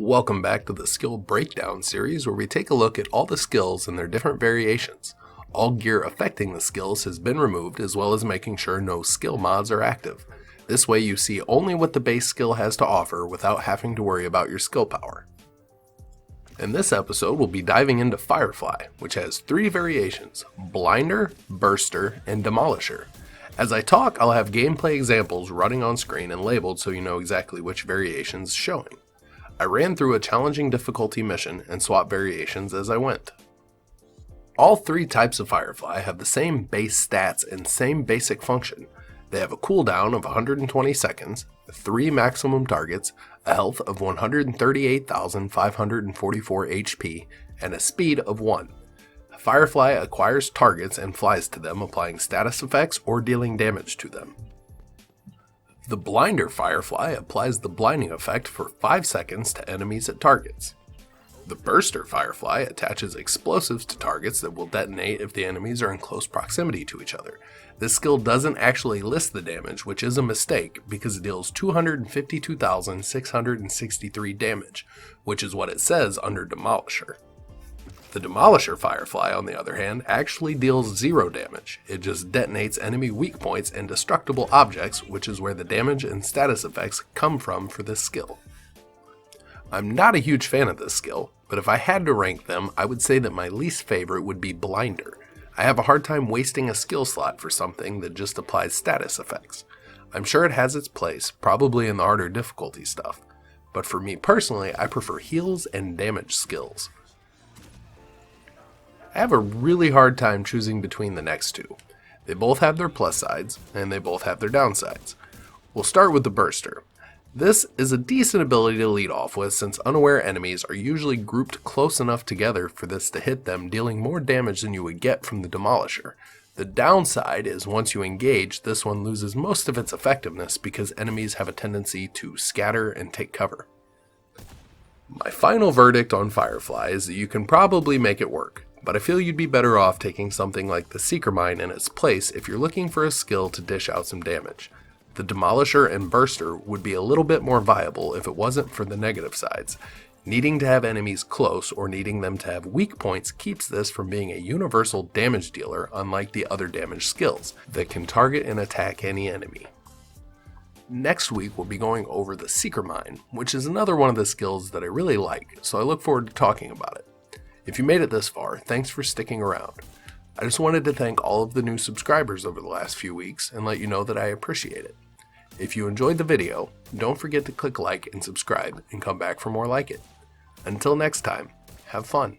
Welcome back to the Skill Breakdown series, where we take a look at all the skills and their different variations. All gear affecting the skills has been removed, as well as making sure no skill mods are active. This way you see only what the base skill has to offer without having to worry about your skill power. In this episode, we'll be diving into Firefly, which has 3 variations: Blinder, Burster, and Demolisher. As I talk, I'll have gameplay examples running on screen and labeled so you know exactly which variations showing. I ran through a challenging difficulty mission and swapped variations as I went. All 3 types of Firefly have the same base stats and same basic function. They have a cooldown of 120 seconds, 3 maximum targets, a health of 138,544 HP, and a speed of 1. Firefly acquires targets and flies to them, applying status effects or dealing damage to them. The Blinder Firefly applies the blinding effect for 5 seconds to enemies at targets. The Burster Firefly attaches explosives to targets that will detonate if the enemies are in close proximity to each other. This skill doesn't actually list the damage, which is a mistake because it deals 252,663 damage, which is what it says under Demolisher. The Demolisher Firefly, on the other hand, actually deals 0 damage. It just detonates enemy weak points and destructible objects, which is where the damage and status effects come from for this skill. I'm not a huge fan of this skill, but if I had to rank them, I would say that my least favorite would be Blinder. I have a hard time wasting a skill slot for something that just applies status effects. I'm sure it has its place, probably in the harder difficulty stuff, but for me personally, I prefer heals and damage skills. I have a really hard time choosing between the next 2. They both have their plus sides, and they both have their downsides. We'll start with the Burster. This is a decent ability to lead off with, since unaware enemies are usually grouped close enough together for this to hit them, dealing more damage than you would get from the Demolisher. The downside is once you engage, this one loses most of its effectiveness because enemies have a tendency to scatter and take cover. My final verdict on Firefly is that you can probably make it work, but I feel you'd be better off taking something like the Seeker Mine in its place if you're looking for a skill to dish out some damage. The Demolisher and Burster would be a little bit more viable if it wasn't for the negative sides. Needing to have enemies close or needing them to have weak points keeps this from being a universal damage dealer, unlike the other damage skills that can target and attack any enemy. Next week we'll be going over the Seeker Mine, which is another one of the skills that I really like, so I look forward to talking about it. If you made it this far, thanks for sticking around. I just wanted to thank all of the new subscribers over the last few weeks and let you know that I appreciate it. If you enjoyed the video, don't forget to click like and subscribe and come back for more like it. Until next time, have fun.